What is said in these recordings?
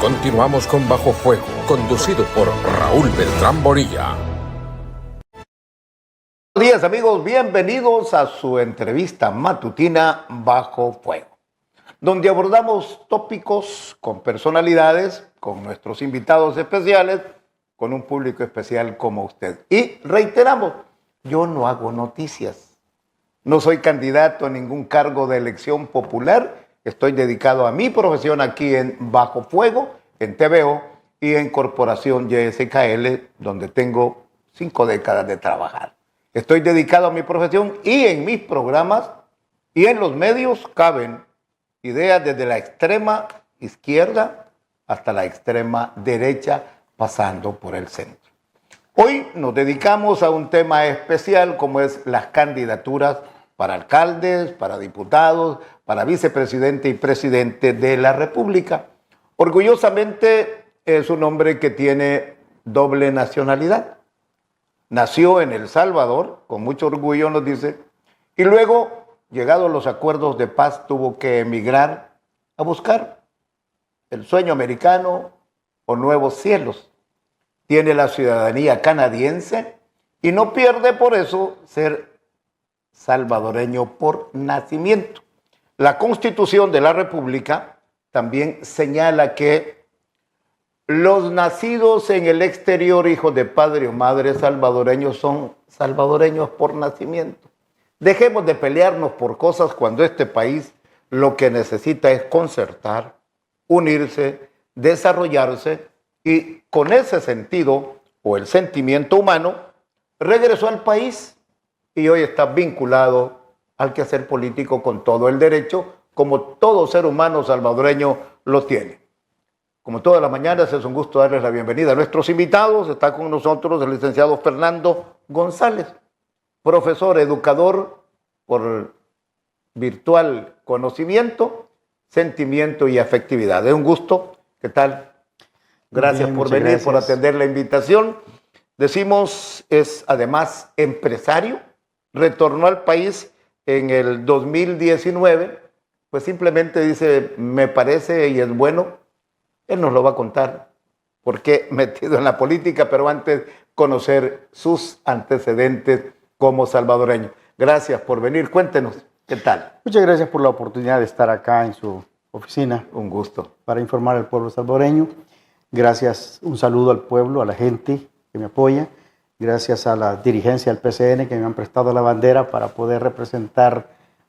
Continuamos con Bajo Fuego, conducido por Raúl Beltrán Borilla. Buenos días, amigos, bienvenidos a su entrevista matutina Bajo Fuego, donde abordamos tópicos con personalidades, con nuestros invitados especiales, con un público especial como usted. Y reiteramos, yo no hago noticias, no soy candidato a ningún cargo de elección popular. Estoy dedicado a mi profesión aquí en Bajo Fuego, en TVO y en Corporación YSKL, donde tengo 5 décadas de trabajar. Estoy dedicado a mi profesión y en mis programas y en los medios caben ideas desde la extrema izquierda hasta la extrema derecha, pasando por el centro. Hoy nos dedicamos a un tema especial como es las candidaturas para alcaldes, para diputados, para vicepresidente y presidente de la República. Orgullosamente es un hombre que tiene doble nacionalidad. Nació en El Salvador, con mucho orgullo nos dice, y luego, llegados los acuerdos de paz, tuvo que emigrar a buscar el sueño americano o nuevos cielos. Tiene la ciudadanía canadiense y no pierde por eso ser salvadoreño por nacimiento. La Constitución de la República también señala que los nacidos en el exterior, hijos de padre o madre salvadoreños, son salvadoreños por nacimiento. Dejemos de pelearnos por cosas cuando este país lo que necesita es concertar, unirse, desarrollarse y con ese sentido o el sentimiento humano regresó al país y hoy está vinculado al quehacer político con todo el derecho, como todo ser humano salvadoreño lo tiene. Como todas las mañanas, es un gusto darles la bienvenida a nuestros invitados. Está con nosotros el licenciado Fernando González, profesor, educador por virtual conocimiento, sentimiento y afectividad. Es un gusto. ¿Qué tal? Gracias por venir, gracias por atender la invitación. Decimos, es además empresario, retornó al país en el 2019, pues simplemente dice, me parece y es bueno. Él nos lo va a contar por qué metido en la política, pero antes conocer sus antecedentes como salvadoreño. Gracias por venir, cuéntenos, ¿qué tal? Muchas gracias por la oportunidad de estar acá en su oficina. Un gusto. Para informar al pueblo salvadoreño. Gracias, un saludo al pueblo, a la gente que me apoya. Gracias a la dirigencia del PCN que me han prestado la bandera para poder representar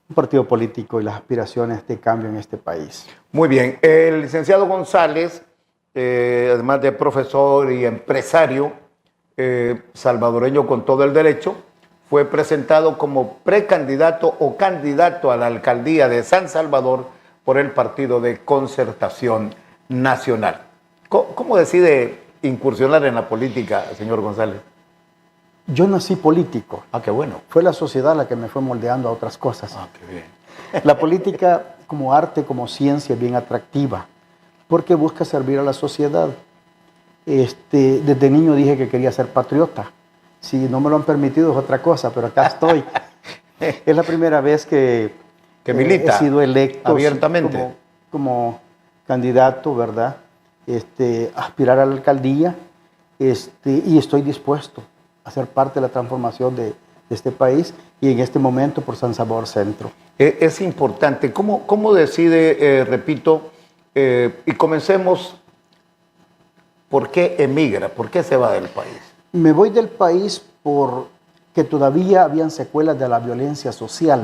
un partido político y las aspiraciones de cambio en este país. Muy bien. El licenciado González, además de profesor y empresario, salvadoreño con todo el derecho, fue presentado como precandidato o candidato a la alcaldía de San Salvador por el Partido de Concertación Nacional. ¿Cómo decide incursionar en la política, señor González? Yo nací político. Ah, qué bueno. Fue la sociedad la que me fue moldeando a otras cosas. Ah, qué bien. La política como arte, como ciencia, es bien atractiva, porque busca servir a la sociedad. Desde niño dije que quería ser patriota. Si no me lo han permitido es otra cosa, pero acá estoy. Es la primera vez que milita he sido electo abiertamente como candidato, ¿verdad? Aspirar a la alcaldía, y estoy dispuesto a ser parte de la transformación de este país y en este momento por San Salvador Centro. Es importante. ¿Cómo decide, repito, y comencemos, por qué emigra? ¿Por qué se va del país? Me voy del país porque todavía habían secuelas de la violencia social.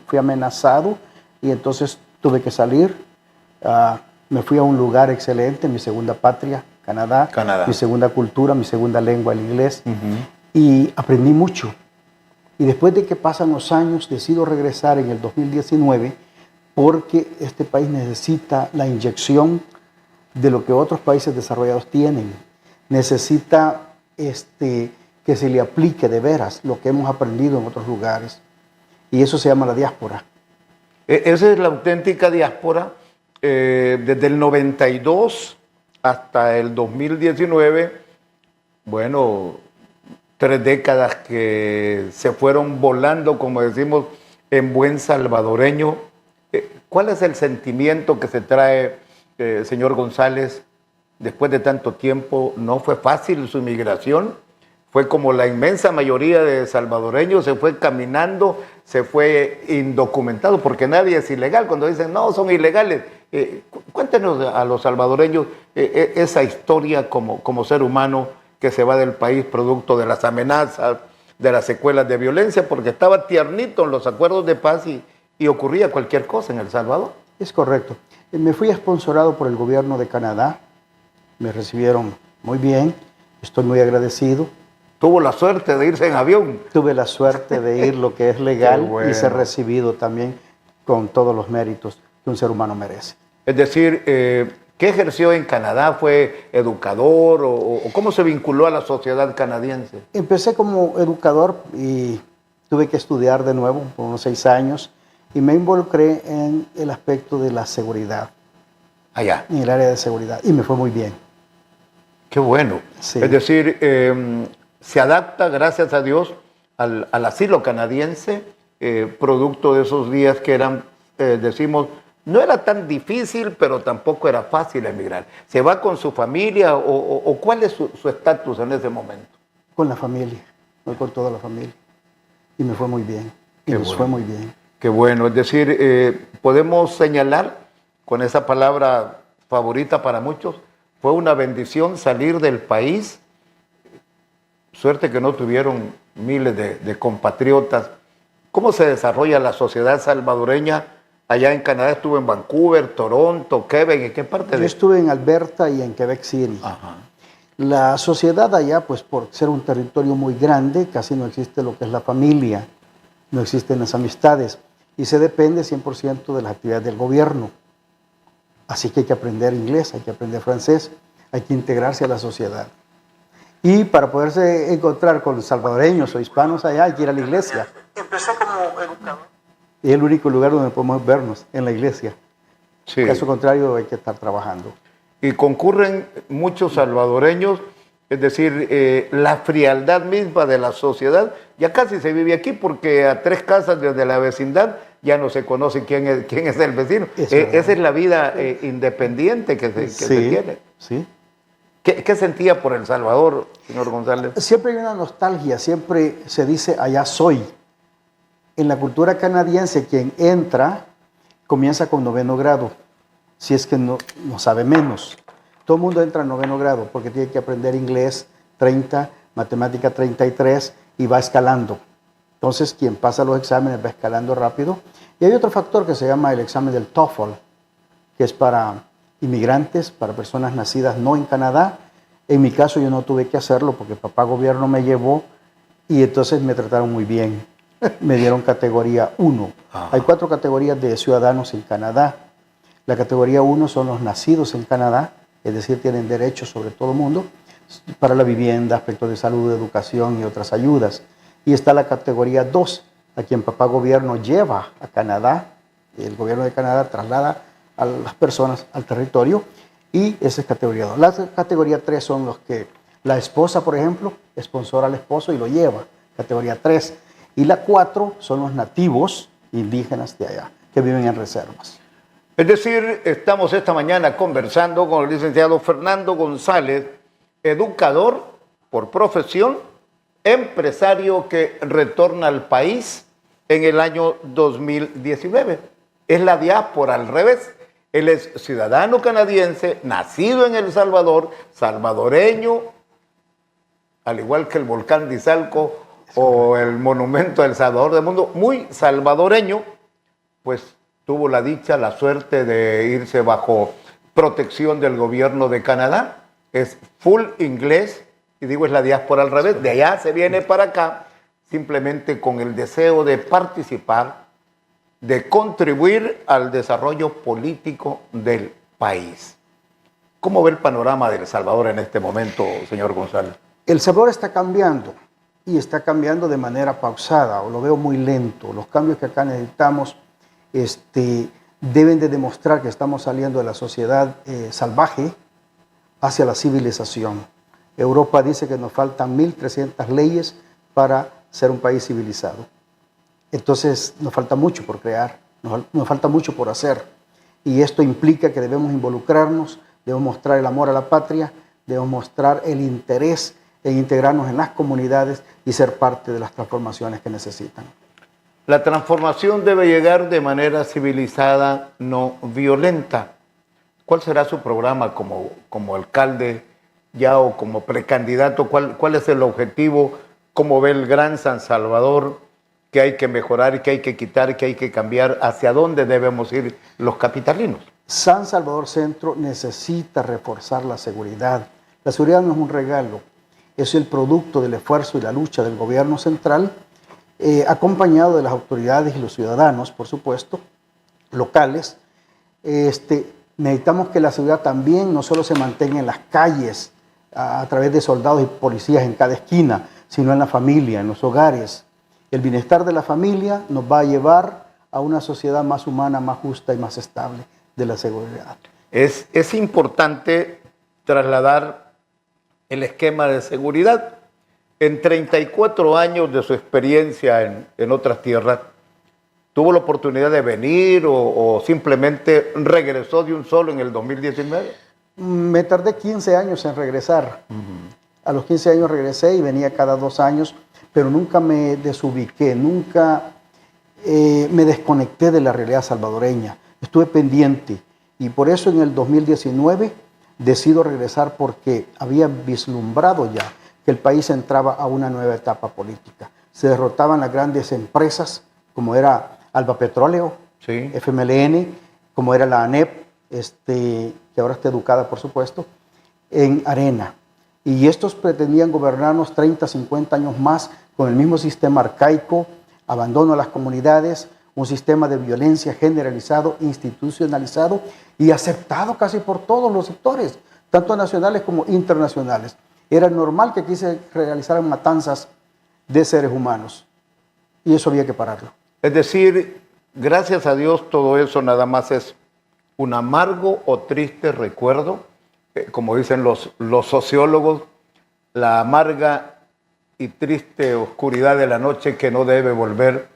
Fui amenazado y entonces tuve que salir. Me fui a un lugar excelente, mi segunda patria, Canadá. Mi segunda cultura, mi segunda lengua, el inglés. Y aprendí mucho. Y después de que pasan los años, decido regresar en el 2019 porque este país necesita la inyección de lo que otros países desarrollados tienen. Necesita que se le aplique de veras lo que hemos aprendido en otros lugares. Y eso se llama la diáspora. Esa es la auténtica diáspora. Desde el 92 hasta el 2019, bueno, 3 décadas que se fueron volando, como decimos, en buen salvadoreño. ¿Cuál es el sentimiento que se trae, señor González, después de tanto tiempo, no fue fácil su migración. Fue como la inmensa mayoría de salvadoreños, se fue caminando, se fue indocumentado, porque nadie es ilegal. Cuando dicen, no, son ilegales. Cuéntenos a los salvadoreños esa historia como ser humano que se va del país producto de las amenazas, de las secuelas de violencia, porque estaba tiernito en los acuerdos de paz y ocurría cualquier cosa en El Salvador. Es correcto. Me fui esponsorado por el gobierno de Canadá. Me recibieron muy bien. Estoy muy agradecido. Tuvo la suerte de irse en avión. Tuve la suerte de ir lo que es legal bueno. Y ser recibido también con todos los méritos que un ser humano merece. Es decir, ¿qué ejerció en Canadá? ¿Fue educador o cómo se vinculó a la sociedad canadiense? Empecé como educador y tuve que estudiar de nuevo por unos 6 años y me involucré en el aspecto de la seguridad. Allá. En el área de seguridad y me fue muy bien. Qué bueno. Sí. Es decir, se adapta, gracias a Dios, al asilo canadiense, producto de esos días que eran, decimos, no era tan difícil, pero tampoco era fácil emigrar. ¿Se va con su familia o cuál es su estatus en ese momento? Con la familia, voy con toda la familia. Y me fue muy bien. Y Qué nos bueno. fue muy bien. Qué bueno. Es decir, podemos señalar con esa palabra favorita para muchos, fue una bendición salir del país. Suerte que no tuvieron miles de compatriotas. ¿Cómo se desarrolla la sociedad salvadoreña allá en Canadá? Estuvo en Vancouver, Toronto, Quebec, ¿en qué parte Yo estuve en Alberta y en Quebec City. Ajá. La sociedad allá, pues por ser un territorio muy grande, casi no existe lo que es la familia, no existen las amistades y se depende 100% de las actividades del gobierno. Así que hay que aprender inglés, hay que aprender francés, hay que integrarse a la sociedad. Y para poderse encontrar con salvadoreños o hispanos allá hay que ir a la iglesia. Empecé como educador. Y es el único lugar donde podemos vernos, en la iglesia. Sí. Caso contrario, hay que estar trabajando. Y concurren muchos salvadoreños, es decir, la frialdad misma de la sociedad, ya casi se vive aquí porque a 3 casas desde la vecindad ya no se conoce quién es el vecino. Esa es la vida independiente que se tiene. Sí. ¿Qué sentía por El Salvador, señor González? Siempre hay una nostalgia, siempre se dice allá soy. En la cultura canadiense, quien entra comienza con 9º grado, si es que no sabe menos. Todo el mundo entra en 9º grado porque tiene que aprender inglés 30, matemática 33 y va escalando. Entonces, quien pasa los exámenes va escalando rápido. Y hay otro factor que se llama el examen del TOEFL, que es para inmigrantes, para personas nacidas no en Canadá. En mi caso yo no tuve que hacerlo porque papá gobierno me llevó y entonces me trataron muy bien. Me dieron categoría 1. Ajá. Hay 4 categorías de ciudadanos en Canadá. La categoría 1 son los nacidos en Canadá, es decir, tienen derechos sobre todo el mundo para la vivienda, aspectos de salud, educación y otras ayudas. Y está la categoría 2, a quien papá gobierno lleva a Canadá. El gobierno de Canadá traslada a las personas al territorio y esa es categoría 2. La categoría 3 son los que la esposa, por ejemplo, sponsora al esposo y lo lleva, categoría 3. Y la 4 son los nativos indígenas de allá, que viven en reservas. Es decir, estamos esta mañana conversando con el licenciado Fernando González, educador por profesión, empresario que retorna al país en el año 2019. Es la diáspora al revés. Él es ciudadano canadiense, nacido en El Salvador, salvadoreño, al igual que el volcán de Izalco o el monumento del Salvador del mundo, muy salvadoreño, pues tuvo la dicha, la suerte de irse bajo protección del gobierno de Canadá. Es full inglés, y digo es la diáspora al revés, de allá se viene para acá simplemente con el deseo de participar, de contribuir al desarrollo político del país. ¿Cómo ve el panorama de El Salvador en este momento, señor González? El Salvador está cambiando y está cambiando de manera pausada, o lo veo muy lento. Los cambios que acá necesitamos deben de demostrar que estamos saliendo de la sociedad salvaje hacia la civilización. Europa dice que nos faltan 1.300 leyes para ser un país civilizado. Entonces nos falta mucho por crear, nos falta mucho por hacer. Y esto implica que debemos involucrarnos debemos mostrar el amor a la patria, debemos mostrar el interés en integrarnos en las comunidades y ser parte de las transformaciones que necesitan. La transformación debe llegar de manera civilizada, no violenta. ¿Cuál será su programa como alcalde ya o como precandidato? ¿Cuál es el objetivo? ¿Cómo ve el Gran San Salvador? ¿Qué hay que mejorar, qué hay que quitar, qué hay que cambiar? ¿Hacia dónde debemos ir los capitalinos? San Salvador Centro necesita reforzar la seguridad. La seguridad no es un regalo, es el producto del esfuerzo y la lucha del gobierno central, acompañado de las autoridades y los ciudadanos, por supuesto, locales. Necesitamos que la seguridad también no solo se mantenga en las calles a través de soldados y policías en cada esquina, sino en la familia, en los hogares. El bienestar de la familia nos va a llevar a una sociedad más humana, más justa y más estable de la seguridad. Es importante trasladar el esquema de seguridad. En 34 años de su experiencia en otras tierras, ¿tuvo la oportunidad de venir o simplemente regresó de un solo en el 2019? Me tardé 15 años en regresar. A los 15 años regresé y venía cada 2 años, pero nunca me desubiqué, nunca me desconecté de la realidad salvadoreña. Estuve pendiente y por eso en el 2019 decido regresar porque había vislumbrado ya que el país entraba a una nueva etapa política. Se derrotaban las grandes empresas como era Alba Petróleo, Sí. FMLN, como era la ANEP, que ahora está educada por supuesto, en Arena. Y estos pretendían gobernarnos 30, 50 años más con el mismo sistema arcaico, abandono a las comunidades, un sistema de violencia generalizado, institucionalizado y aceptado casi por todos los sectores, tanto nacionales como internacionales. Era normal que aquí se realizaran matanzas de seres humanos y eso había que pararlo. Es decir, gracias a Dios todo eso nada más es un amargo o triste recuerdo, como dicen los sociólogos, la amarga y triste oscuridad de la noche que no debe volver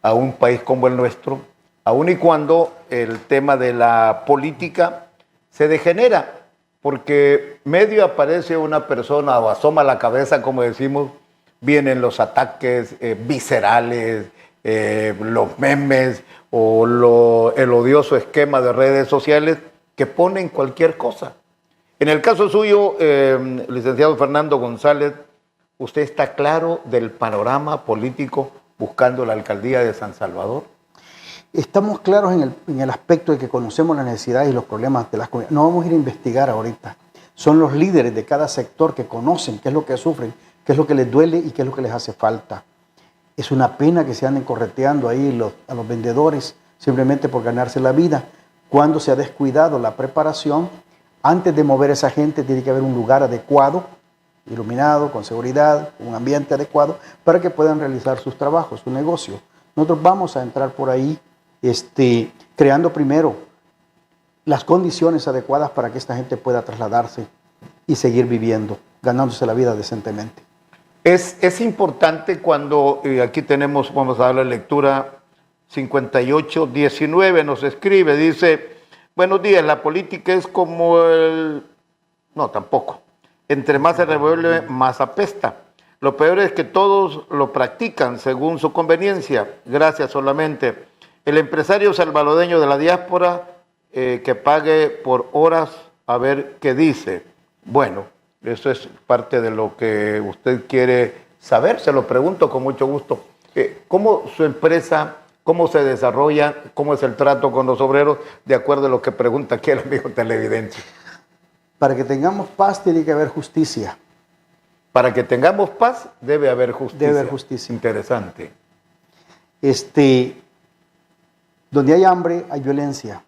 a un país como el nuestro, aun y cuando el tema de la política se degenera, porque medio aparece una persona o asoma la cabeza, como decimos, vienen los ataques viscerales, los memes o el odioso esquema de redes sociales que ponen cualquier cosa. En el caso suyo, licenciado Fernando González, ¿usted está claro del panorama político buscando la alcaldía de San Salvador? Estamos claros en el aspecto de que conocemos las necesidades y los problemas de las comunidades. No vamos a ir a investigar ahorita. Son los líderes de cada sector que conocen qué es lo que sufren, qué es lo que les duele y qué es lo que les hace falta. Es una pena que se anden correteando ahí a los vendedores simplemente por ganarse la vida. Cuando se ha descuidado la preparación, antes de mover a esa gente tiene que haber un lugar adecuado, iluminado, con seguridad, un ambiente adecuado para que puedan realizar sus trabajos, su negocio. Nosotros vamos a entrar por ahí creando primero las condiciones adecuadas para que esta gente pueda trasladarse y seguir viviendo, ganándose la vida decentemente. Es importante cuando aquí tenemos, vamos a darle lectura, 5819 nos escribe, dice, buenos días, la política es como el... No, tampoco. Entre más se revuelve, más apesta. Lo peor es que todos lo practican según su conveniencia. Gracias solamente. El empresario salvadoreño de la diáspora que pague por horas a ver qué dice. Bueno, eso es parte de lo que usted quiere saber. Se lo pregunto con mucho gusto. ¿Cómo su empresa, cómo se desarrolla, cómo es el trato con los obreros, de acuerdo a lo que pregunta aquí el amigo televidente? Para que tengamos paz tiene que haber justicia. Para que tengamos paz debe haber justicia. Debe haber justicia. Interesante. Donde hay hambre, hay violencia.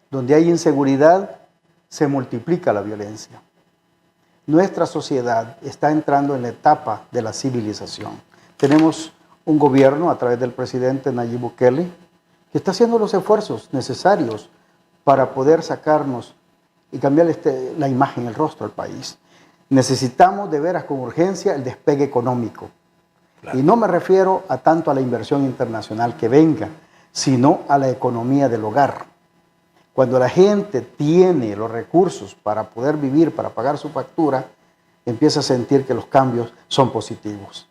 Donde hay inseguridad, se multiplica la violencia. Nuestra sociedad está entrando en la etapa de la civilización. Tenemos un gobierno a través del presidente Nayib Bukele que está haciendo los esfuerzos necesarios para poder sacarnos y cambiar la imagen, el rostro al país. Necesitamos de veras con urgencia el despegue económico. Claro. Y no me refiero tanto a la inversión internacional que venga, sino a la economía del hogar. Cuando la gente tiene los recursos para poder vivir, para pagar su factura, empieza a sentir que los cambios son positivos.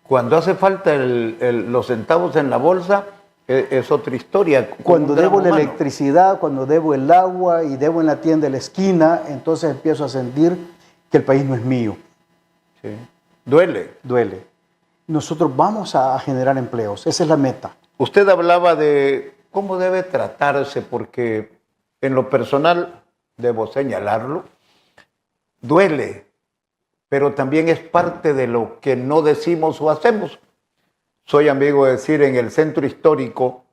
Cuando hace falta los centavos en la bolsa, es otra historia. Cuando debo la humano. electricidad, cuando debo el agua y debo en la tienda de la esquina, entonces empiezo a sentir que el país no es mío. Sí. Duele. Duele. Nosotros vamos a generar empleos, esa es la meta. Usted hablaba de cómo debe tratarse, porque en lo personal, debo señalarlo, duele, pero también es parte de lo que no decimos o hacemos. Soy amigo de decir en el centro histórico,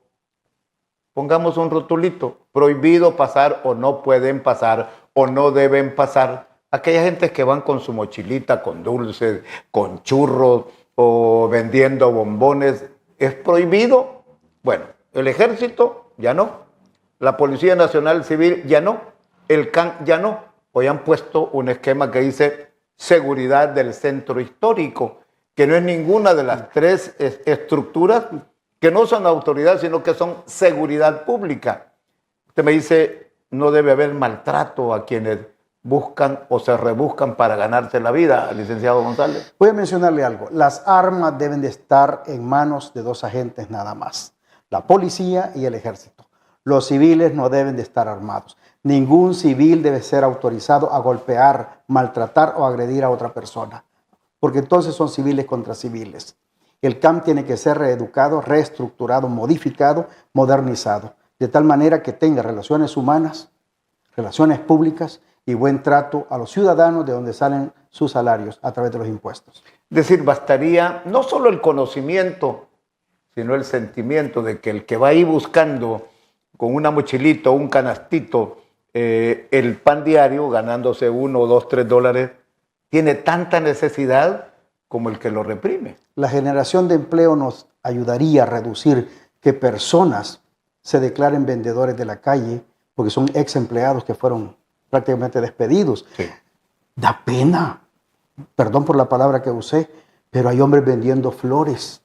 pongamos un rotulito, prohibido pasar o no pueden pasar o no deben pasar. Aquellas gentes que van con su mochilita, con dulces, con churros o vendiendo bombones, ¿es prohibido? Bueno, el ejército ya no, la Policía Nacional Civil ya no, el CAN ya no. Hoy han puesto un esquema que dice seguridad del centro histórico, que no es ninguna de las tres estructuras que no son autoridad, sino que son seguridad pública. Usted me dice, no debe haber maltrato a quienes buscan o se rebuscan para ganarse la vida, licenciado González. Voy a mencionarle algo. Las armas deben de estar en manos de dos agentes nada más, la policía y el ejército. Los civiles no deben de estar armados. Ningún civil debe ser autorizado a golpear, maltratar o agredir a otra persona, porque entonces son civiles contra civiles. El CAM tiene que ser reeducado, reestructurado, modificado, modernizado, de tal manera que tenga relaciones humanas, relaciones públicas y buen trato a los ciudadanos de donde salen sus salarios a través de los impuestos. Es decir, bastaría no solo el conocimiento, sino el sentimiento de que el que va ahí buscando con una mochilita o un canastito el pan diario, ganándose $1, $2, $3, tiene tanta necesidad como el que lo reprime. La generación de empleo nos ayudaría a reducir que personas se declaren vendedores de la calle porque son ex empleados que fueron prácticamente despedidos. Sí. Da pena, perdón por la palabra que usé, pero hay hombres vendiendo flores,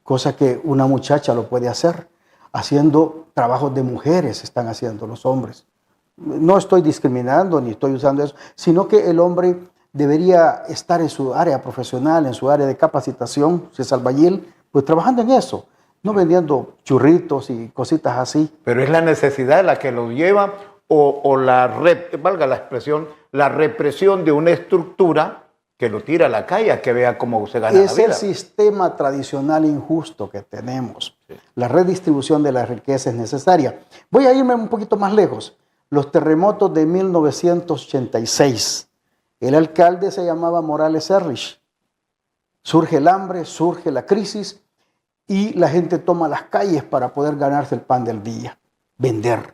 cosa que una muchacha lo puede hacer, haciendo trabajos de mujeres, están haciendo los hombres. No estoy discriminando ni estoy usando eso, sino que el hombre debería estar en su área profesional, en su área de capacitación, si es albañil, pues trabajando en eso, no vendiendo churritos y cositas así. Pero es la necesidad la que los lleva o valga la expresión, la represión de una estructura que lo tira a la calle a que vea cómo se gana la vida. Es el sistema tradicional injusto que tenemos. Sí. La redistribución de la riqueza es necesaria. Voy a irme un poquito más lejos. Los terremotos de 1986. El alcalde se llamaba Morales Ehrlich. Surge el hambre, surge la crisis y la gente toma las calles para poder ganarse el pan del día, vender.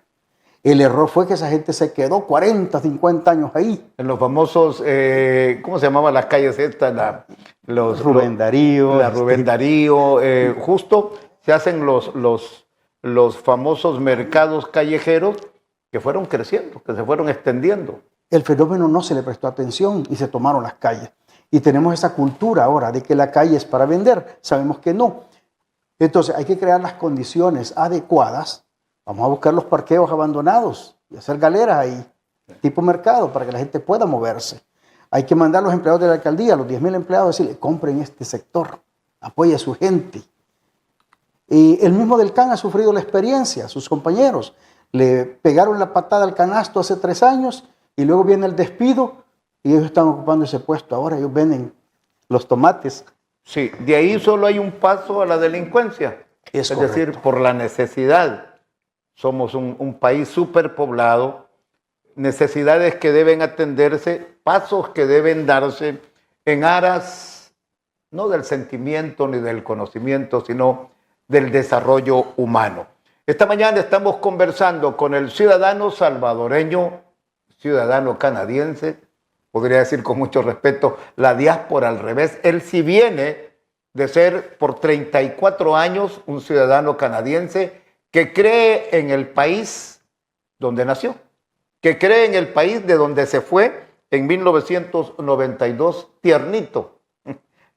El error fue que esa gente se quedó 40, 50 años ahí. En los famosos, ¿cómo se llamaban las calles estas? Rubén Darío. La Rubén Darío. Justo se hacen los famosos mercados callejeros que fueron creciendo, que se fueron extendiendo. El fenómeno no se le prestó atención y se tomaron las calles. Y tenemos esa cultura ahora de que la calle es para vender. Sabemos que no. Entonces hay que crear las condiciones adecuadas. Vamos a buscar los parqueos abandonados y hacer galeras ahí, tipo mercado, para que la gente pueda moverse. Hay que mandar a los empleados de la alcaldía, los 10,000 empleados, decirle, compren este sector, apoye a su gente. Y el mismo del CAN ha sufrido la experiencia, sus compañeros. Le pegaron la patada al canasto hace 3 años y luego viene el despido y ellos están ocupando ese puesto. Ahora ellos venden los tomates. Sí, de ahí solo hay un paso a la delincuencia. Es decir, por la necesidad. Somos un país superpoblado, necesidades que deben atenderse, pasos que deben darse en aras no del sentimiento ni del conocimiento, sino del desarrollo humano. Esta mañana estamos conversando con el ciudadano salvadoreño, ciudadano canadiense, podría decir con mucho respeto, la diáspora al revés. Él sí viene de ser por 34 años un ciudadano canadiense que cree en el país donde nació, que cree en el país de donde se fue en 1992, tiernito,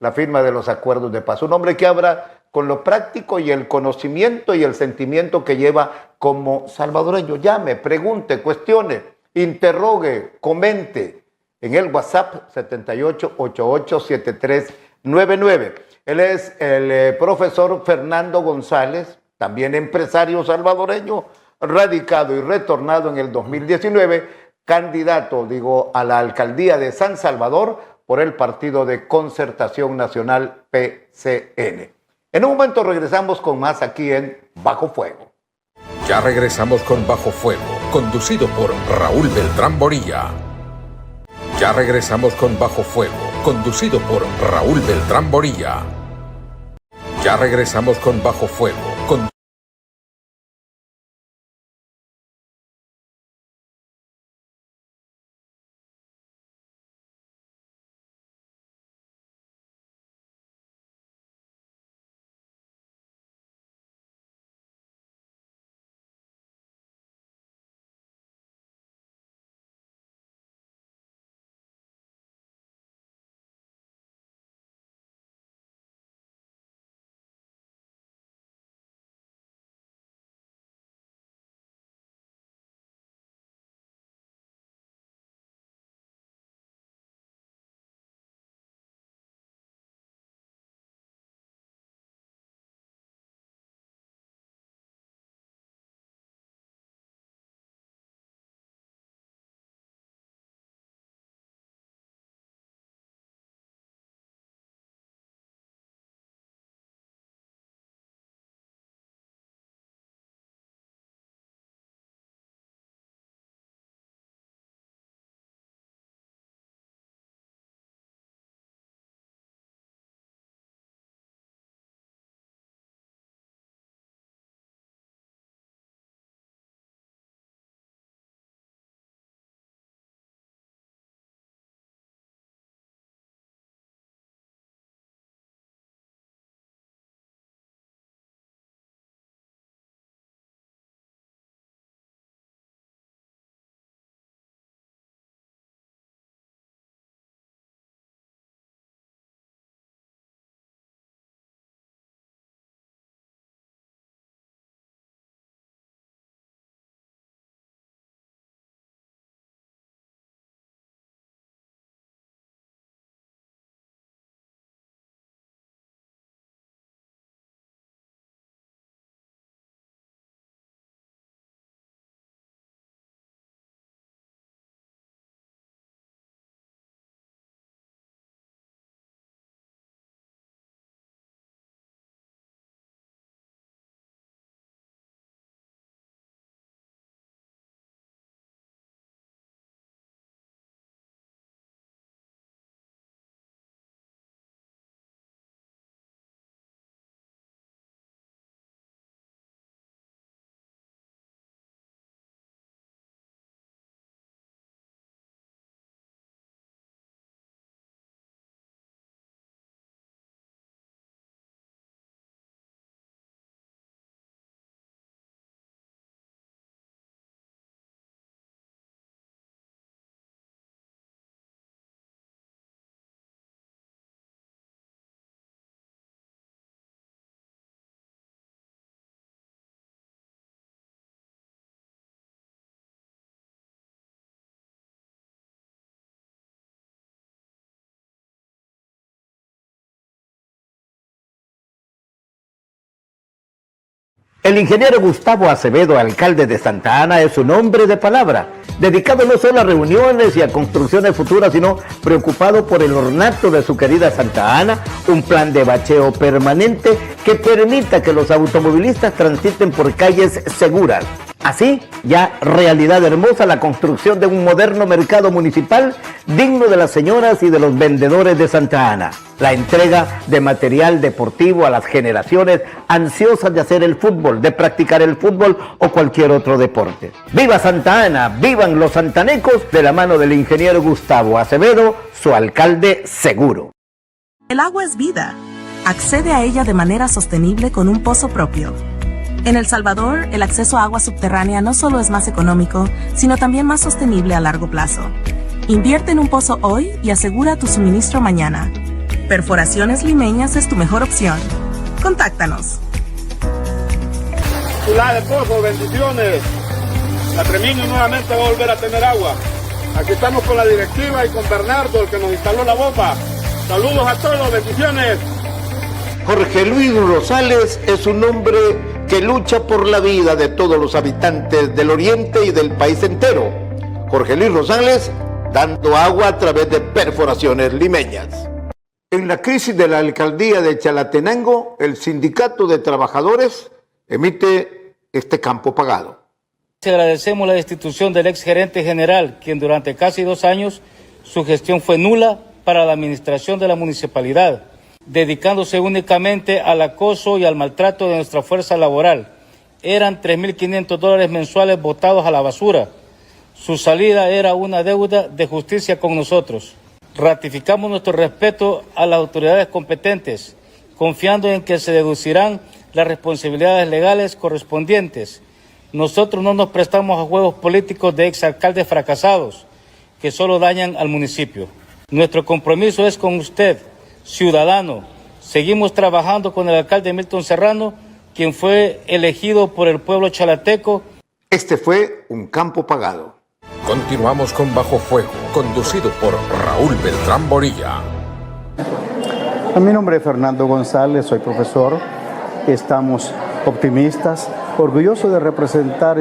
la firma de los acuerdos de paz. Un hombre que habla con lo práctico y el conocimiento y el sentimiento que lleva como salvadoreño. Llame, pregunte, cuestione, interrogue, comente en el WhatsApp 78887399. Él es el profesor Fernando González, también empresario salvadoreño, radicado y retornado en el 2019, candidato, a la alcaldía de San Salvador por el Partido de Concertación Nacional, PCN. En un momento regresamos con más aquí en Bajo Fuego. Ya regresamos con Bajo Fuego, conducido por Raúl Beltrán Bonilla. Ya regresamos con Bajo Fuego, conducido por Raúl Beltrán Bonilla. Ya regresamos con Bajo Fuego, El ingeniero Gustavo Acevedo, alcalde de Santa Ana, es un hombre de palabra, dedicado no solo a reuniones y a construcciones futuras, sino preocupado por el ornato de su querida Santa Ana, un plan de bacheo permanente que permita que los automovilistas transiten por calles seguras. Así, ya realidad hermosa la construcción de un moderno mercado municipal digno de las señoras y de los vendedores de Santa Ana. La entrega de material deportivo a las generaciones ansiosas de hacer el fútbol, de practicar el fútbol o cualquier otro deporte. ¡Viva Santa Ana! ¡Vivan los santanecos! De la mano del ingeniero Gustavo Acevedo, su alcalde seguro. El agua es vida. Accede a ella de manera sostenible con un pozo propio. En El Salvador, el acceso a agua subterránea no solo es más económico, sino también más sostenible a largo plazo. Invierte en un pozo hoy y asegura tu suministro mañana. Perforaciones Limeñas es tu mejor opción. Contáctanos. Ciudad de Pozo, bendiciones. La Treminio nuevamente va a volver a tener agua. Aquí estamos con la directiva y con Bernardo, el que nos instaló la bomba. Saludos a todos, bendiciones. Jorge Luis Rosales es un hombre que lucha por la vida de todos los habitantes del oriente y del país entero. Jorge Luis Rosales dando agua a través de perforaciones limeñas. En la crisis de la alcaldía de Chalatenango, el sindicato de trabajadores emite este campo pagado. Agradecemos la destitución del ex gerente general, quien durante casi 2 años su gestión fue nula para la administración de la municipalidad, dedicándose únicamente al acoso y al maltrato de nuestra fuerza laboral. Eran $3.500 mensuales botados a la basura. Su salida era una deuda de justicia con nosotros. Ratificamos nuestro respeto a las autoridades competentes, confiando en que se deducirán las responsabilidades legales correspondientes. Nosotros no nos prestamos a juegos políticos de exalcaldes fracasados que solo dañan al municipio. Nuestro compromiso es con usted, ciudadano. Seguimos trabajando con el alcalde Milton Serrano, quien fue elegido por el pueblo chalateco. Este fue un campo pagado. Continuamos con Bajo Fuego, conducido por Raúl Beltrán Borilla. Mi nombre es Fernando González, soy profesor. Estamos optimistas, orgullosos de representar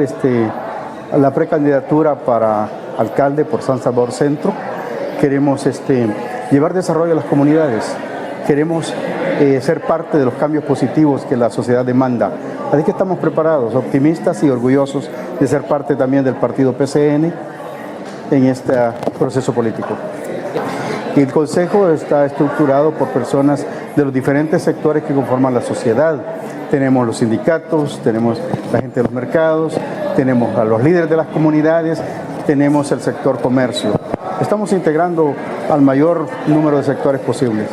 la precandidatura para alcalde por San Salvador Centro. Queremos llevar desarrollo a las comunidades. Queremos ser parte de los cambios positivos que la sociedad demanda. Así que estamos preparados, optimistas y orgullosos de ser parte también del partido PCN en este proceso político. Y el Consejo está estructurado por personas de los diferentes sectores que conforman la sociedad. Tenemos los sindicatos, tenemos la gente de los mercados, tenemos a los líderes de las comunidades, tenemos el sector comercio. Estamos integrando al mayor número de sectores posibles.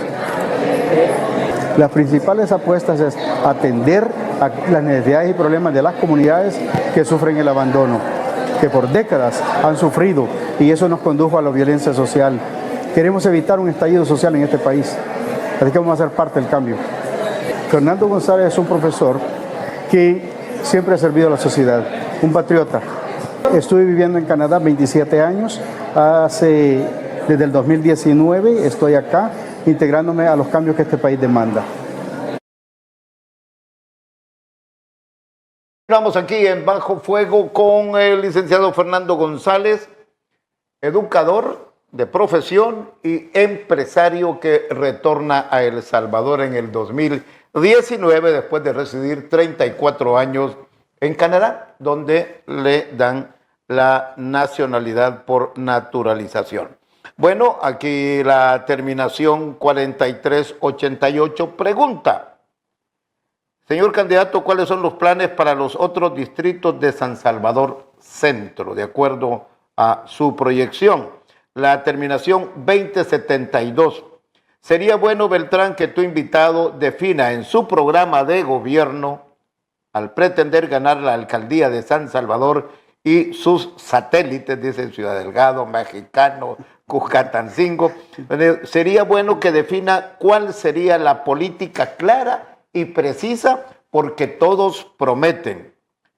Las principales apuestas es atender a las necesidades y problemas de las comunidades que sufren el abandono, que por décadas han sufrido, y eso nos condujo a la violencia social. Queremos evitar un estallido social en este país, así que vamos a ser parte del cambio. Fernando González es un profesor que siempre ha servido a la sociedad, un patriota. Estuve viviendo en Canadá 27 años, desde el 2019 estoy acá integrándome a los cambios que este país demanda. Estamos aquí en Bajo Fuego con el licenciado Fernando González, educador de profesión y empresario que retorna a El Salvador en el 2019 después de residir 34 años en Canadá, donde le dan la nacionalidad por naturalización. Bueno, aquí la terminación 4388 pregunta: señor candidato, ¿cuáles son los planes para los otros distritos de San Salvador Centro, de acuerdo a su proyección? La terminación 2072. Sería bueno, Beltrán, que tu invitado defina en su programa de gobierno, al pretender ganar la alcaldía de San Salvador y sus satélites, dicen Ciudad Delgado, Mexicano, Cuscatancingo, sería bueno que defina cuál sería la política clara y precisa, porque todos prometen,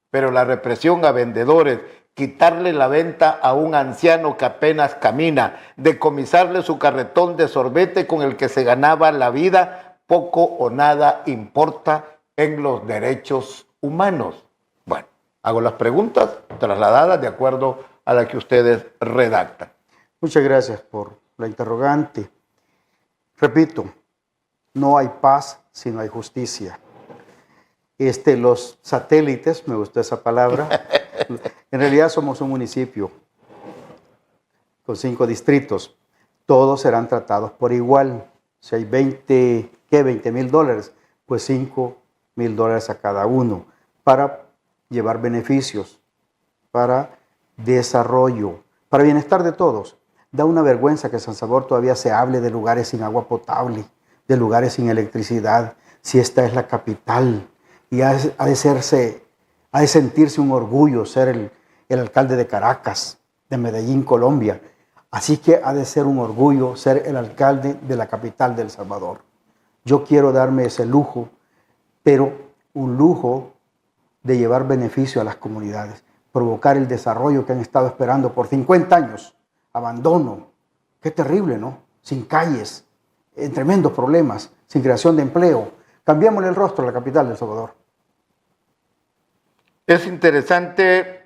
pero la represión a vendedores, quitarle la venta a un anciano que apenas camina, decomisarle su carretón de sorbete con el que se ganaba la vida, poco o nada importa en los derechos humanos. Bueno, hago las preguntas trasladadas de acuerdo a la que ustedes redactan. Muchas gracias por la interrogante. Repito, no hay paz si no hay justicia. Los satélites, me gustó esa palabra, en realidad somos un municipio con 5 distritos. Todos serán tratados por igual. Si hay $20,000, pues $5,000 a cada uno para llevar beneficios, para desarrollo, para bienestar de todos. Da una vergüenza que en San Salvador todavía se hable de lugares sin agua potable, de lugares sin electricidad, si esta es la capital. Y ha de sentirse un orgullo ser el alcalde de Caracas, de Medellín, Colombia. Así que ha de ser un orgullo ser el alcalde de la capital de El Salvador. Yo quiero darme ese lujo pero un lujo de llevar beneficio a las comunidades, provocar el desarrollo que han estado esperando por 50 años. Abandono, qué terrible, ¿no? Sin calles, en tremendos problemas, sin creación de empleo. Cambiémosle el rostro a la capital de El Salvador. Es interesante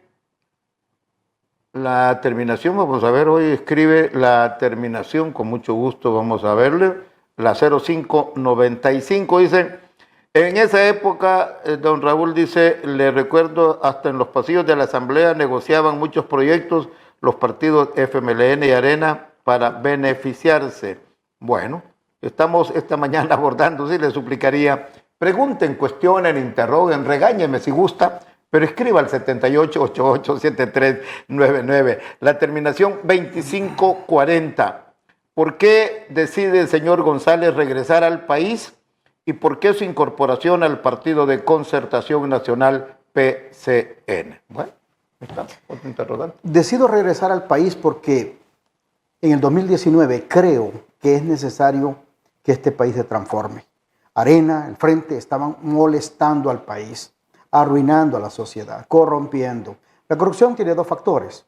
la terminación, vamos a ver, hoy escribe la terminación, con mucho gusto vamos a verle, la 0595, dice, en esa época, don Raúl dice, le recuerdo, hasta en los pasillos de la Asamblea negociaban muchos proyectos los partidos FMLN y Arena para beneficiarse. Bueno, estamos esta mañana abordando, sí, le suplicaría, pregunten, cuestionen, interroguen, regáñenme si gusta, pero escriba al 78887399, la terminación 2540. ¿Por qué decide el señor González regresar al país y por qué su incorporación al Partido de Concertación Nacional PCN? Bueno, está otro interrogante. Decido regresar al país porque en el 2019 creo que es necesario que este país se transforme. Arena, el Frente, estaban molestando al país, arruinando a la sociedad, corrompiendo. La corrupción tiene dos factores,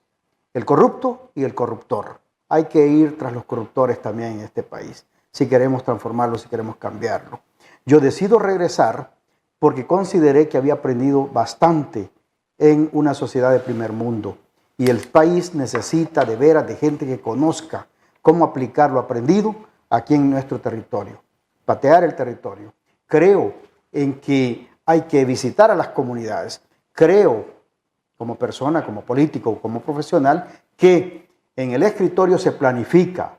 el corrupto y el corruptor. Hay que ir tras los corruptores también en este país, si queremos transformarlo, si queremos cambiarlo. Yo decido regresar porque consideré que había aprendido bastante en una sociedad de primer mundo y el país necesita de veras de gente que conozca cómo aplicar lo aprendido aquí en nuestro territorio, patear el territorio. Creo en que hay que visitar a las comunidades. Creo, como persona, como político, como profesional, que en el escritorio se planifica,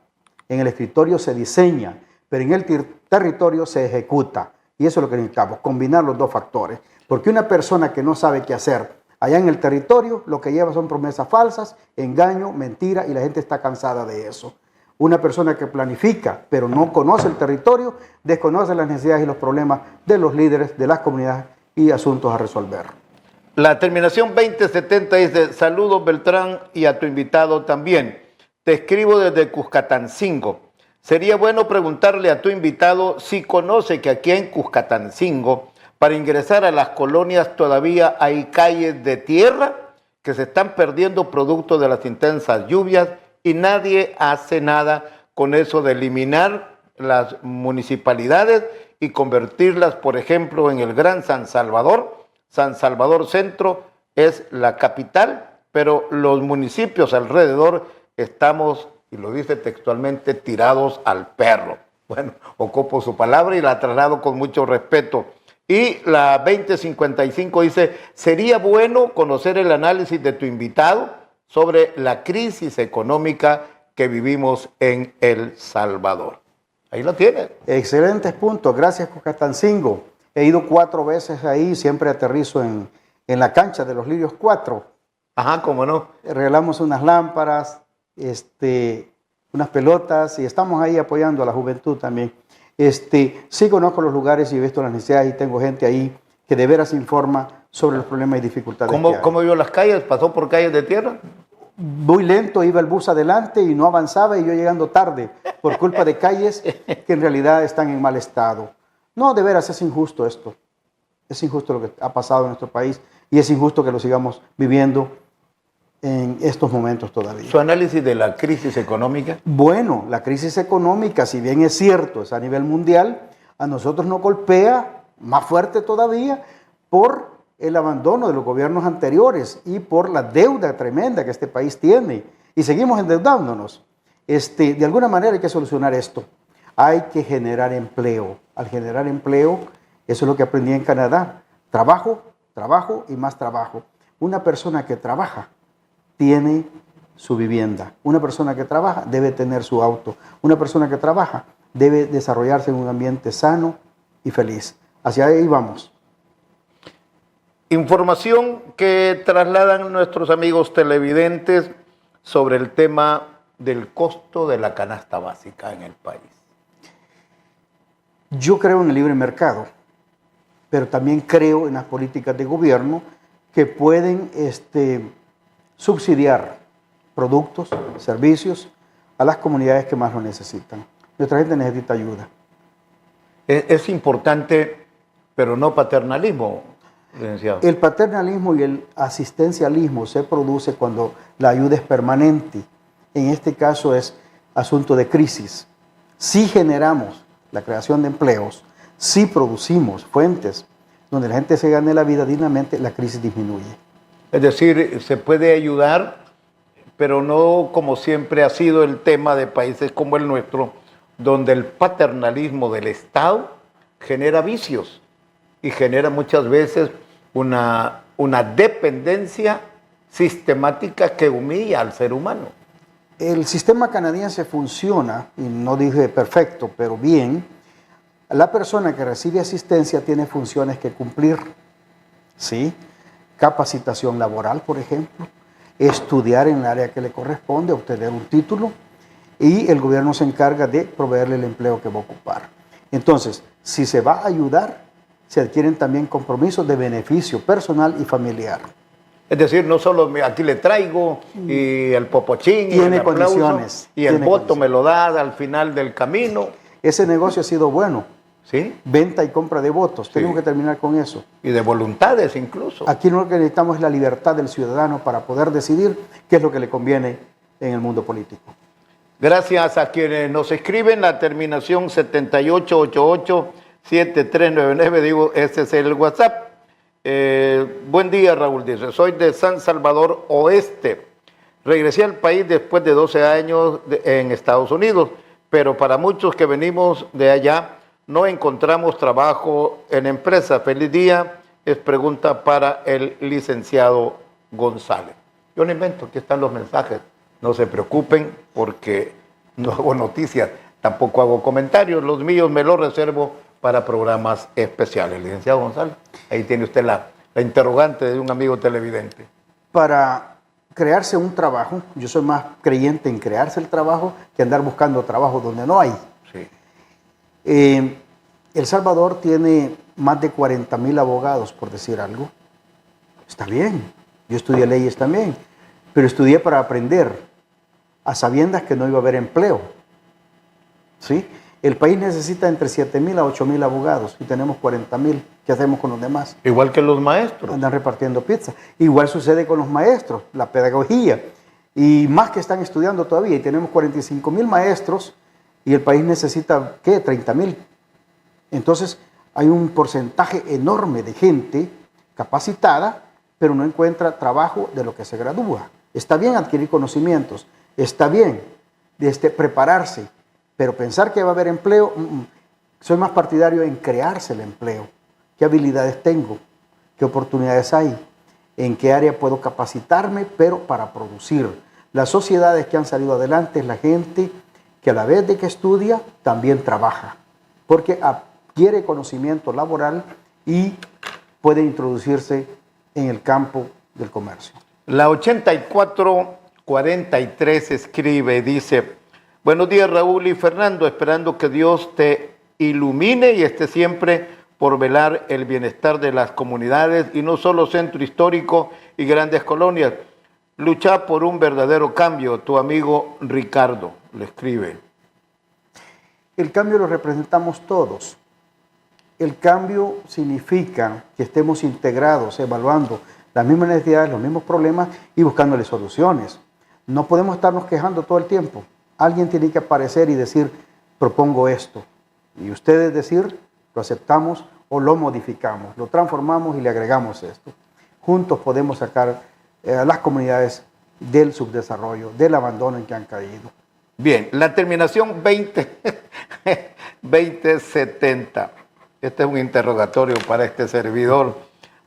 en el escritorio se diseña, pero en el territorio se ejecuta. Y eso es lo que necesitamos, combinar los dos factores. Porque una persona que no sabe qué hacer allá en el territorio, lo que lleva son promesas falsas, engaño, mentira, y la gente está cansada de eso. Una persona que planifica, pero no conoce el territorio, desconoce las necesidades y los problemas de los líderes, de las comunidades y asuntos a resolver. La terminación 2070 dice, saludos Beltrán y a tu invitado también. Te escribo desde Cuscatancingo. Sería bueno preguntarle a tu invitado si conoce que aquí en Cuscatancingo, para ingresar a las colonias todavía hay calles de tierra que se están perdiendo producto de las intensas lluvias y nadie hace nada con eso de eliminar las municipalidades y convertirlas, por ejemplo, en el Gran San Salvador. San Salvador Centro es la capital, pero los municipios alrededor estamos, y lo dice textualmente, tirados al perro. Bueno, ocupo su palabra y la traslado con mucho respeto. Y la 2055 dice, sería bueno conocer el análisis de tu invitado sobre la crisis económica que vivimos en El Salvador. Ahí lo tiene. Excelentes puntos. Gracias, Cuscatancingo. He ido 4 veces ahí, siempre aterrizo en la cancha de los Lirios 4. Ajá, cómo no. Regalamos unas lámparas, unas pelotas y estamos ahí apoyando a la juventud también. Sí conozco los lugares y he visto las necesidades y tengo gente ahí que de veras informa sobre los problemas y dificultades que hay. ¿Cómo vio las calles? ¿Pasó por calles de tierra? Muy lento, iba el bus adelante y no avanzaba y yo llegando tarde por culpa de calles que en realidad están en mal estado. No, de veras es injusto esto. Es injusto lo que ha pasado en nuestro país y es injusto que lo sigamos viviendo en estos momentos todavía. ¿Su análisis de la crisis económica? Bueno, la crisis económica, si bien es cierto, es a nivel mundial, a nosotros nos golpea más fuerte todavía por el abandono de los gobiernos anteriores y por la deuda tremenda que este país tiene. Y seguimos endeudándonos. De alguna manera hay que solucionar esto. Hay que generar empleo. Al generar empleo, eso es lo que aprendí en Canadá. Trabajo, trabajo y más trabajo. Una persona que trabaja tiene su vivienda. Una persona que trabaja debe tener su auto. Una persona que trabaja debe desarrollarse en un ambiente sano y feliz. Hacia ahí vamos. Información que trasladan nuestros amigos televidentes sobre el tema del costo de la canasta básica en el país. Yo creo en el libre mercado, pero también creo en las políticas de gobierno que pueden subsidiar productos, servicios a las comunidades que más lo necesitan. Nuestra gente necesita ayuda. Es importante pero no paternalismo, licenciado. El paternalismo y el asistencialismo se produce cuando la ayuda es permanente. En este caso es asunto de crisis. Si generamos la creación de empleos, si producimos fuentes donde la gente se gane la vida dignamente, la crisis disminuye. Es decir, se puede ayudar, pero no como siempre ha sido el tema de países como el nuestro, donde el paternalismo del Estado genera vicios y genera muchas veces una dependencia sistemática que humilla al ser humano. El sistema canadiense funciona, y no dije perfecto, pero bien. La persona que recibe asistencia tiene funciones que cumplir, ¿sí? Capacitación laboral, por ejemplo, estudiar en el área que le corresponde, obtener un título, y el gobierno se encarga de proveerle el empleo que va a ocupar. Entonces, si se va a ayudar, se adquieren también compromisos de beneficio personal y familiar. Es decir, no solo aquí le traigo y el popochín y Tiene el aplauso, condiciones, y el tiene voto me condiciones. lo da al final del camino. Ese negocio ha sido bueno. ¿Sí? Venta y compra de votos. Sí. Tenemos que terminar con eso. Y de voluntades incluso. Aquí lo que necesitamos es la libertad del ciudadano para poder decidir qué es lo que le conviene en el mundo político. Gracias a quienes nos escriben, la terminación 7888-7399, digo, ese es el WhatsApp. Buen día, Raúl, dice, soy de San Salvador Oeste. Regresé al país después de 12 años en Estados Unidos, pero para muchos que venimos de allá, no encontramos trabajo en empresa. Feliz día, es pregunta para el licenciado González. Yo no invento, aquí están los mensajes. No se preocupen porque no hago noticias, tampoco hago comentarios. Los míos me los reservo para programas especiales. Licenciado González, ahí tiene usted la interrogante de un amigo televidente. Para crearse un trabajo, yo soy más creyente en crearse el trabajo que andar buscando trabajo donde no hay. Sí. El Salvador tiene más de 40,000 abogados, por decir algo. Está bien, yo estudié leyes también, pero estudié para aprender, a sabiendas que no iba a haber empleo. ¿Sí? El país necesita entre 7,000 a 8,000 abogados y tenemos 40,000. ¿Qué hacemos con los demás? Igual que los maestros. Andan repartiendo pizza. Igual sucede con los maestros, la pedagogía. Y más que están estudiando todavía. Y tenemos 45,000 maestros y el país necesita, ¿qué? 30,000. Entonces, hay un porcentaje enorme de gente capacitada, pero no encuentra trabajo de lo que se gradúa. Está bien adquirir conocimientos, está bien prepararse, pero pensar que va a haber empleo, soy más partidario en crearse el empleo. ¿Qué habilidades tengo? ¿Qué oportunidades hay? ¿En qué área puedo capacitarme, pero para producir? Las sociedades que han salido adelante es la gente que a la vez de que estudia, también trabaja, porque adquiere conocimiento laboral y puede introducirse en el campo del comercio. La 8443 escribe, dice, buenos días Raúl y Fernando, esperando que Dios te ilumine y esté siempre por velar el bienestar de las comunidades y no solo centro histórico y grandes colonias. Lucha por un verdadero cambio, tu amigo Ricardo, le escribe. El cambio lo representamos todos. El cambio significa que estemos integrados, evaluando las mismas necesidades, los mismos problemas y buscándole soluciones. No podemos estarnos quejando todo el tiempo. Alguien tiene que aparecer y decir, propongo esto. Y ustedes decir, lo aceptamos o lo modificamos, lo transformamos y le agregamos esto. Juntos podemos sacar a las comunidades del subdesarrollo, del abandono en que han caído. Bien, la terminación 2070. Este es un interrogatorio para este servidor.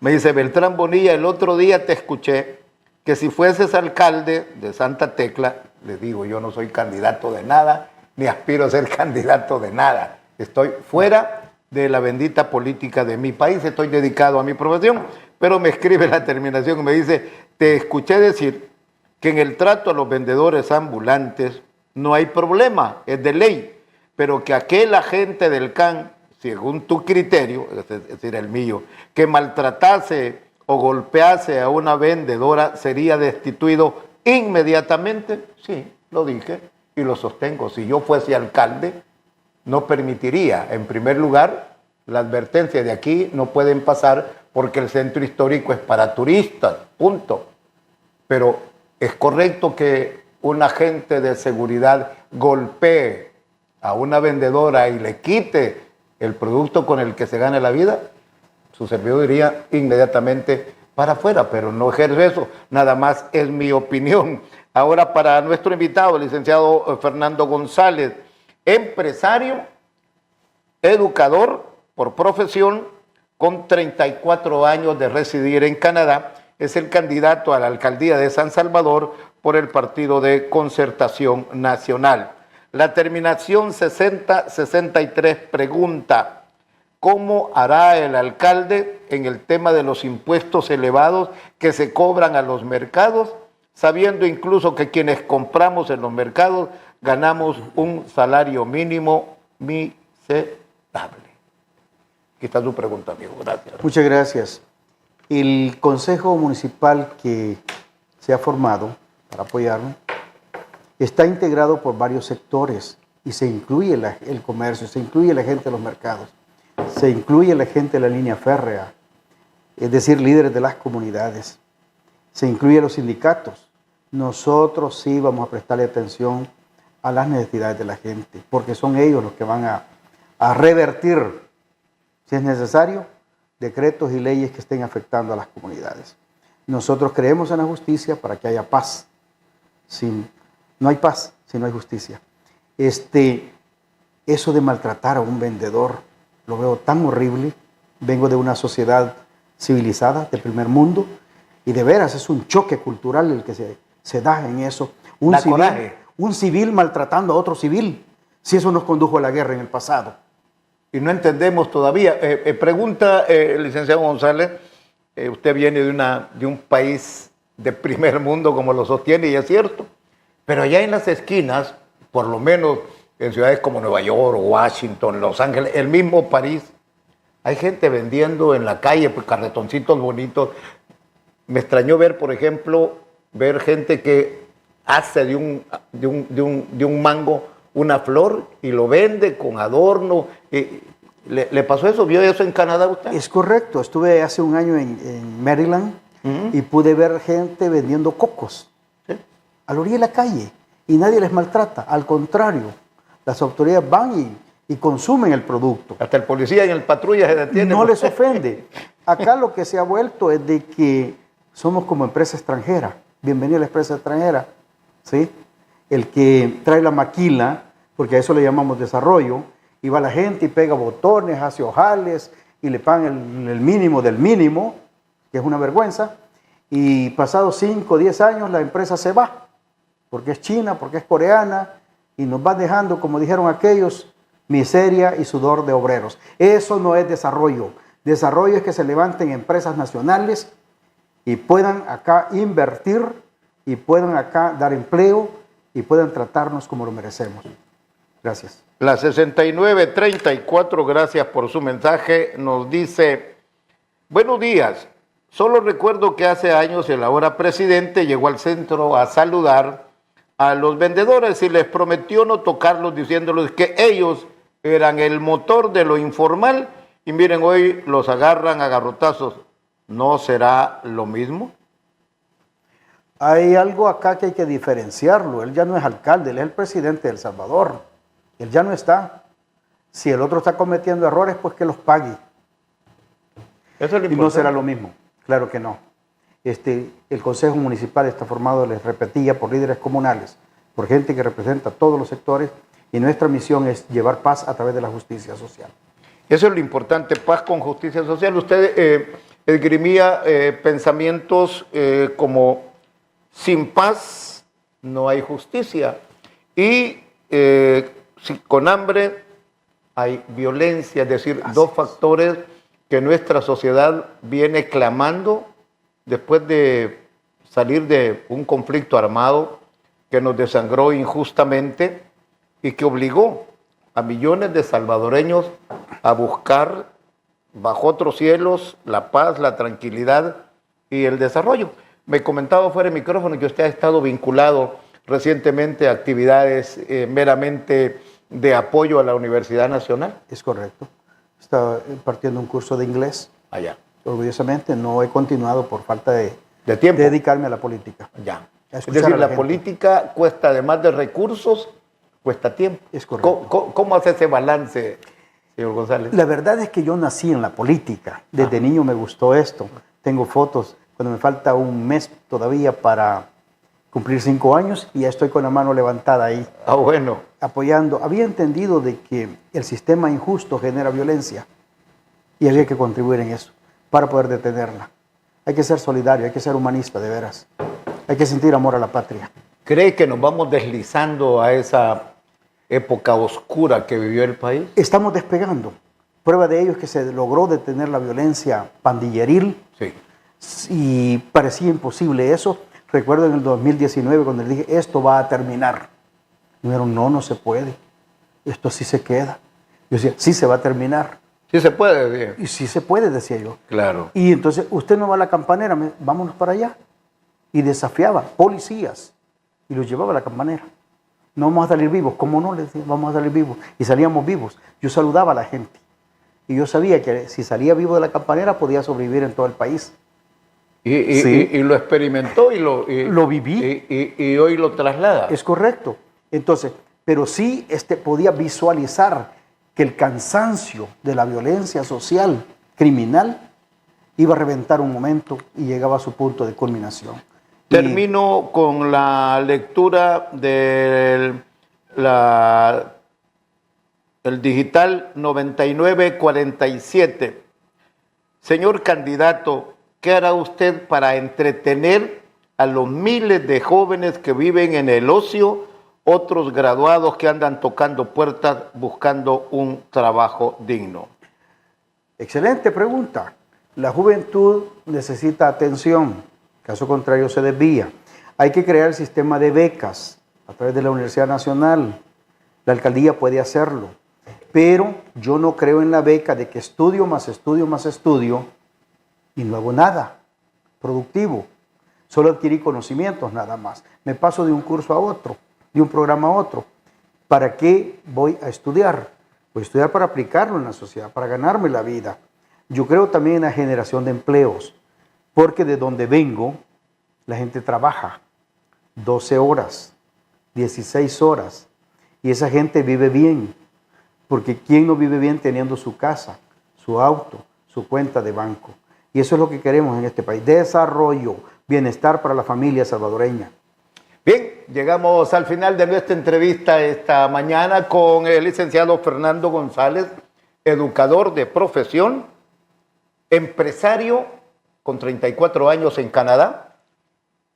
Me dice, Beltrán Bonilla, el otro día te escuché que si fueses alcalde de Santa Tecla, les digo, yo no soy candidato de nada, ni aspiro a ser candidato de nada. Estoy fuera de la bendita política de mi país, estoy dedicado a mi profesión, pero me escribe la terminación y me dice, te escuché decir que en el trato a los vendedores ambulantes no hay problema, es de ley, pero que aquel agente del CAN, según tu criterio, es decir, el mío, que maltratase o golpease a una vendedora sería destituido inmediatamente. Sí, lo dije y lo sostengo. Si yo fuese alcalde, no permitiría, en primer lugar, la advertencia de aquí no pueden pasar porque el centro histórico es para turistas, punto. Pero es correcto que un agente de seguridad golpee a una vendedora y le quite el producto con el que se gane la vida. Su servidor iría inmediatamente para afuera, pero no ejerce eso, nada más es mi opinión. Ahora para nuestro invitado, el licenciado Fernando González, empresario, educador por profesión, con 34 años de residir en Canadá, es el candidato a la alcaldía de San Salvador por el Partido de Concertación Nacional. La terminación 6063 pregunta: ¿cómo hará el alcalde en el tema de los impuestos elevados que se cobran a los mercados, sabiendo incluso que quienes compramos en los mercados ganamos un salario mínimo miserable? Aquí está su pregunta, amigo. Gracias. Muchas gracias. El Consejo Municipal que se ha formado para apoyarnos está integrado por varios sectores y se incluye el comercio, se incluye la gente de los mercados, se incluye la gente de la línea férrea, es decir, líderes de las comunidades, se incluye los sindicatos. Nosotros sí vamos a prestarle atención a las necesidades de la gente, porque son ellos los que van a revertir, si es necesario, decretos y leyes que estén afectando a las comunidades. Nosotros creemos en la justicia para que haya paz. No hay paz si no hay justicia. Eso de maltratar a un vendedor, lo veo tan horrible. Vengo de una sociedad civilizada, de primer mundo, y de veras es un choque cultural el que se da en eso. Un civil maltratando a otro civil, si eso nos condujo a la guerra en el pasado. Y no entendemos todavía. Pregunta, licenciado González, usted viene de un país de primer mundo, como lo sostiene, y es cierto. Pero allá en las esquinas, por lo menos en ciudades como Nueva York, Washington, Los Ángeles, el mismo París, hay gente vendiendo en la calle, pues, carretoncitos bonitos. Me extrañó ver, por ejemplo, gente que hace de un mango una flor y lo vende con adorno. ¿Le pasó eso? ¿Vio eso en Canadá usted? Es correcto. Estuve hace un año en Maryland y pude ver gente vendiendo cocos a la orilla de la calle y nadie les maltrata. Al contrario, las autoridades van y consumen el producto. Hasta el policía en el patrulla se detiene. No les ofende. Acá lo que se ha vuelto es de que somos como empresa extranjera. Bienvenida a la empresa extranjera. ¿Sí? El que trae la maquila, porque a eso le llamamos desarrollo, y va la gente y pega botones, hace ojales y le pagan el mínimo del mínimo, que es una vergüenza, y pasados 5 o 10 años la empresa se va, porque es china, porque es coreana, y nos va dejando, como dijeron aquellos, miseria y sudor de obreros. Eso no es desarrollo. Desarrollo es que se levanten empresas nacionales y puedan acá invertir y puedan acá dar empleo y puedan tratarnos como lo merecemos. Gracias. La 6934, gracias por su mensaje, nos dice: buenos días, solo recuerdo que hace años el ahora presidente llegó al centro a saludar a los vendedores y les prometió no tocarlos, diciéndoles que ellos eran el motor de lo informal, y miren, hoy los agarran a garrotazos. ¿No será lo mismo? Hay algo acá que hay que diferenciarlo. Él ya no es alcalde, él es el presidente de El Salvador. Él ya no está. Si el otro está cometiendo errores, pues que los pague. Eso es lo y no será lo mismo. Claro que no. El Consejo Municipal está formado, les repetía, por líderes comunales, por gente que representa todos los sectores, y nuestra misión es llevar paz a través de la justicia social. Eso es lo importante, paz con justicia social. Usted esgrimía pensamientos como: sin paz no hay justicia, y con hambre hay violencia, es decir, dos factores que nuestra sociedad viene clamando después de salir de un conflicto armado que nos desangró injustamente y que obligó a millones de salvadoreños a buscar bajo otros cielos la paz, la tranquilidad y el desarrollo. Me comentaba fuera de micrófono que usted ha estado vinculado recientemente a actividades meramente de apoyo a la Universidad Nacional. Es correcto. Estaba impartiendo un curso de inglés. Allá. Orgullosamente no he continuado por falta de tiempo. dedicarme a la política. Ya. A Es escuchar decir, a la gente. política cuesta, además de recursos, cuesta tiempo. Es correcto. ¿Cómo hace ese balance, señor González? La verdad es que yo nací en la política. Desde niño me gustó esto. Tengo fotos cuando me falta un mes todavía para cumplir 5 años y ya estoy con la mano levantada ahí, Ah, bueno. apoyando. Había entendido de que el sistema injusto genera violencia y había que contribuir en eso para poder detenerla. Hay que ser solidario, hay que ser humanista, de veras. Hay que sentir amor a la patria. ¿Cree que nos vamos deslizando a esa época oscura que vivió el país? Estamos despegando. Prueba de ello es que se logró detener la violencia pandilleril Sí. y parecía imposible eso. Recuerdo en el 2019 cuando le dije, esto va a terminar. Me dijeron, no se puede. Esto sí se queda. Yo decía, sí se va a terminar. Sí se puede, bien. Y sí se puede, decía yo. Claro. Y entonces, usted no va a la campanera, vámonos para allá. Y desafiaba policías y los llevaba a la campanera. No vamos a salir vivos. ¿Cómo no? Les decía, vamos a salir vivos. Y salíamos vivos. Yo saludaba a la gente. Y yo sabía que si salía vivo de la campanera podía sobrevivir en todo el país. Y lo experimentó y Lo viví. Y hoy lo traslada. Es correcto. Entonces, pero sí podía visualizar que el cansancio de la violencia social criminal iba a reventar un momento y llegaba a su punto de culminación. Termino con la lectura del el digital 9947. Señor candidato, ¿qué hará usted para entretener a los miles de jóvenes que viven en el ocio, otros graduados que andan tocando puertas buscando un trabajo digno? Excelente pregunta. La juventud necesita atención, caso contrario se desvía. Hay que crear el sistema de becas a través de la Universidad Nacional. La alcaldía puede hacerlo, pero yo no creo en la beca de que estudio más estudio más estudio y no hago nada productivo. Solo adquirí conocimientos nada más. Me paso de un curso a otro, de un programa a otro. ¿Para qué voy a estudiar? Voy a estudiar para aplicarlo en la sociedad, para ganarme la vida. Yo creo también en la generación de empleos, porque de donde vengo, la gente trabaja 12 horas, 16 horas, y esa gente vive bien, porque ¿quién no vive bien teniendo su casa, su auto, su cuenta de banco? Y eso es lo que queremos en este país, desarrollo, bienestar para la familia salvadoreña. Bien, llegamos al final de nuestra entrevista esta mañana con el licenciado Fernando González, educador de profesión, empresario con 34 años en Canadá,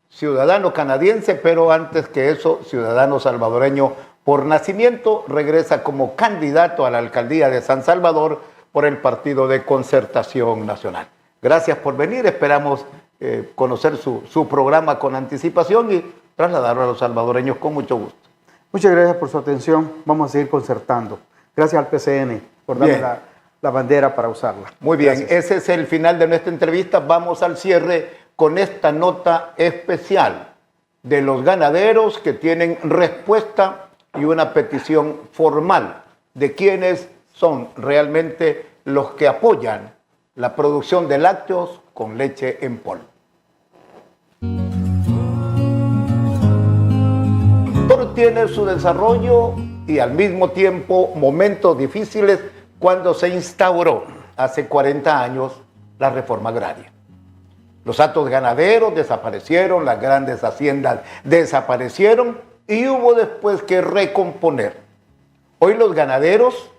ciudadano canadiense, pero antes que eso, ciudadano salvadoreño por nacimiento, regresa como candidato a la alcaldía de San Salvador por el Partido de Concertación Nacional. Gracias por venir, esperamos conocer su programa con anticipación y trasladarlo a los salvadoreños con mucho gusto. Muchas gracias por su atención, vamos a seguir concertando. Gracias al PCN por darme la bandera para usarla. Muy bien, Gracias. ese es el final de nuestra entrevista. Vamos al cierre con esta nota especial de los ganaderos que tienen respuesta y una petición formal de quienes son realmente los que apoyan la producción de lácteos con leche en polvo. Todo tiene su desarrollo y al mismo tiempo momentos difíciles cuando se instauró hace 40 años la reforma agraria. Los hatos ganaderos desaparecieron, las grandes haciendas desaparecieron y hubo después que recomponer. Hoy los ganaderos,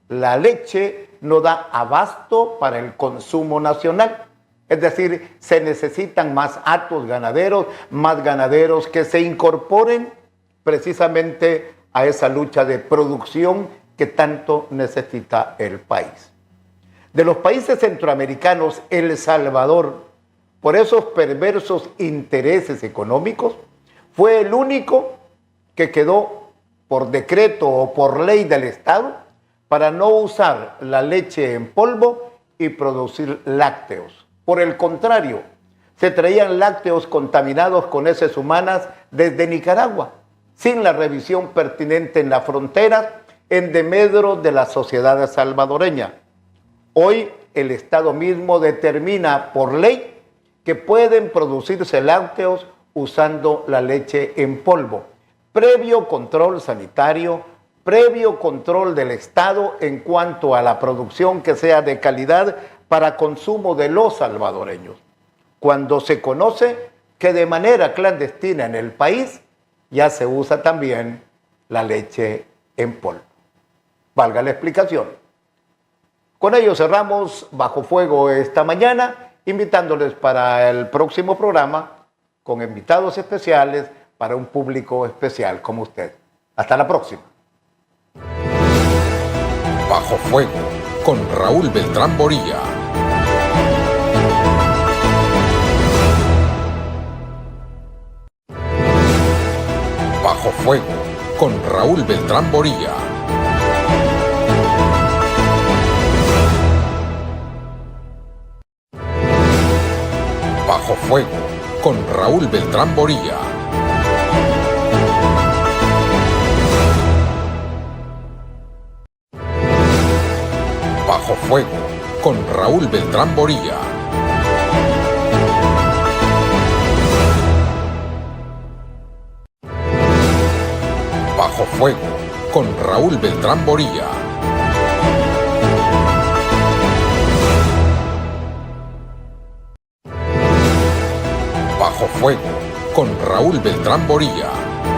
la leche no da abasto para el consumo nacional. Es decir, se necesitan más hatos ganaderos, más ganaderos que se incorporen precisamente a esa lucha de producción que tanto necesita el país. De los países centroamericanos, El Salvador, por esos perversos intereses económicos, fue el único que quedó por decreto o por ley del Estado para no usar la leche en polvo y producir lácteos. Por el contrario, se traían lácteos contaminados con heces humanas desde Nicaragua, sin la revisión pertinente en la frontera, en demedro de la sociedad salvadoreña. Hoy el Estado mismo determina por ley que pueden producirse lácteos usando la leche en polvo, previo control sanitario, previo control del Estado en cuanto a la producción que sea de calidad para consumo de los salvadoreños. Cuando se conoce que de manera clandestina en el país ya se usa también la leche en polvo. Valga la explicación. Con ello cerramos Bajo Fuego esta mañana, invitándoles para el próximo programa con invitados especiales para un público especial como usted. Hasta la próxima. Bajo Fuego, con Raúl Beltrán Boría. Bajo Fuego, con Raúl Beltrán Boría. Bajo Fuego, con Raúl Beltrán Boría. Bajo Fuego, con Raúl Beltrán Boría. Bajo Fuego, con Raúl Beltrán Boría. Bajo Fuego, con Raúl Beltrán Boría.